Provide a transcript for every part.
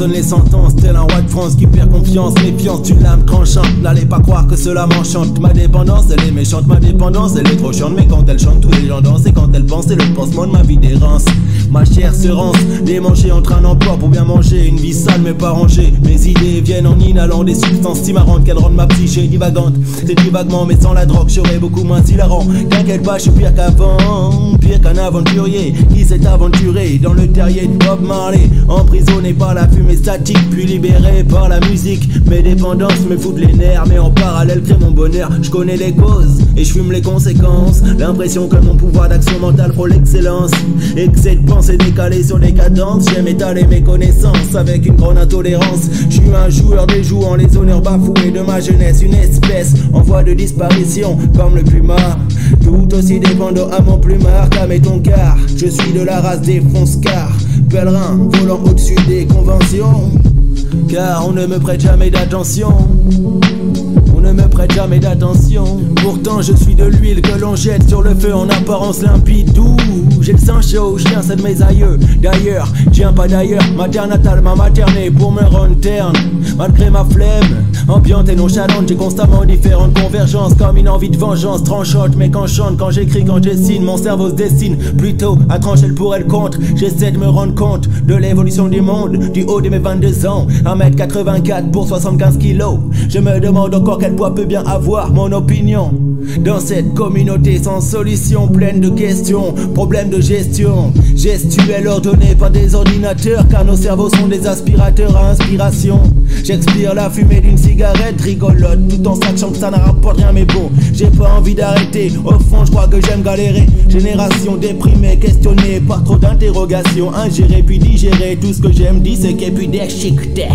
sonne les sentences, tel un roi de France qui perd confiance. Méfiance d'une lame tranchante, n'allez pas croire que cela m'enchante. Ma dépendance elle est méchante, ma dépendance elle est trop chiante. Mais quand elle chante tous les gens dansent, et quand elle pense c'est le pansement de ma vie d'errance. Ma chair se rance, démanchée entre un emploi pour bien manger, une vie sale mais pas rangée. Mes idées viennent en inhalant des substances si marrantes qu'elles rendent ma psyché divagante. C'est du vaguement mais sans la drogue je serais beaucoup moins hilarant. T'inquiète pas, je suis pire qu'avant, pire qu'un aventurier qui s'est aventuré dans le terrier de Bob Marley. Emprisonné par la fumée statique puis libéré par la musique. Mes dépendances me foutent les nerfs mais en parallèle crée mon bonheur. Je connais les causes et je fume les conséquences. L'impression que mon pouvoir d'action mentale frôle l'excellence. Excès de pensée décalée sur les cadences. J'aime étaler mes connaissances avec une grande intolérance. Je suis un joueur déjouant les honneurs bafoués de ma jeunesse. Une espèce en voie de disparition comme le puma. Tout aussi dépendant à mon plumard qu'à mes toncards. Je suis de la race des fonce-cars, pèlerin volant au-dessus des conventions. Car on ne me prête jamais d'attention. On ne me prête jamais d'attention. Pourtant je suis de l'huile que l'on jette sur le feu en apparence limpide. D'où j'ai le sang chaud, je viens c'est de mes aïeux. D'ailleurs, je viens pas d'ailleurs, ma terre natale m'a materné pour me rendre terne. Malgré ma flemme, ambiante et nonchalante, j'ai constamment différentes convergences. Comme une envie de vengeance tranchante, mais quand je chante, quand j'écris, quand je dessine, mon cerveau se destine plutôt à trancher le pour et le contre. J'essaie de me rendre compte de l'évolution du monde, du haut de mes 22 ans, 1m84 pour 75 kilos. Je me demande encore quel poids peut bien avoir mon opinion dans cette communauté sans solution, pleine de questions, problèmes de gestion gestuelle ordonnée par des ordinateurs, car nos cerveaux sont des aspirateurs à inspiration. J'expire la fumée d'une cigarette rigolote tout en sachant que ça ne rapporte rien, mais bon, j'ai pas envie d'arrêter. Au fond je crois que j'aime galérer. Génération déprimée, questionnée par trop d'interrogations, ingérer puis digérer. Tout ce que j'aime dit c'est qu'il puis des chic-té.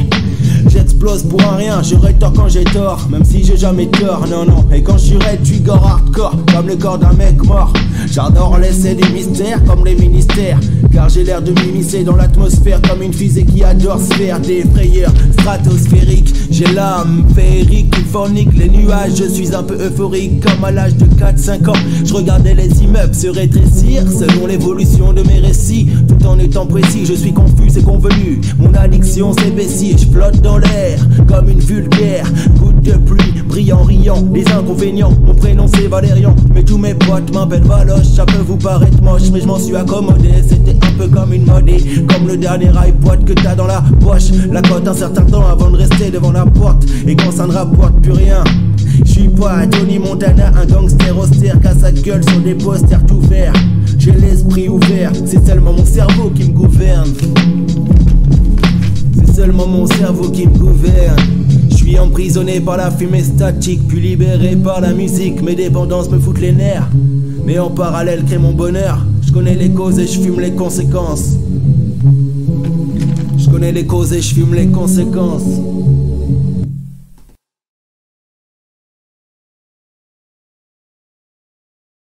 J'explose pour un rien, j'aurai tort quand j'ai tort, même si j'ai jamais tort, non non. Et quand je suis raide, tu gore hardcore, comme le corps d'un mec mort. J'adore laisser des mystères comme les ministères, car j'ai l'air de m'immiscer dans l'atmosphère comme une fusée qui adore se faire des frayeurs stratosphériques. J'ai l'âme féerique, euphonique, les nuages, je suis un peu euphorique. Comme à l'âge de 4-5 ans, je regardais les immeubles se rétrécir selon l'évolution de mes récits. Tout en étant précis, je suis confus, c'est convenu. Mon addiction s'épaissit, je flotte dans l'air comme une vulgaire goutte de pluie, brillant, riant. Les inconvénients, mon prénom c'est Valérian, mais tous mes potes m'appellent Valoche. Ça peut vous paraître moche, mais je m'en suis accommodé. C'était un peu comme une mode, comme le dernier iPod que t'as dans la poche. La cote un certain temps avant de rester devant la porte, et quand ça ne rapporte plus rien. Je suis pas Tony Montana, un gangster austère, qu'à sa gueule sur des posters tout verts. J'ai l'esprit ouvert, c'est seulement mon cerveau qui me gouverne. C'est seulement mon cerveau qui me gouverne. Je suis emprisonné par la fumée statique, puis libéré par la musique. Mes dépendances me foutent les nerfs, mais en parallèle crée mon bonheur. Je connais les causes et je fume les conséquences. Je connais les causes et je fume les conséquences.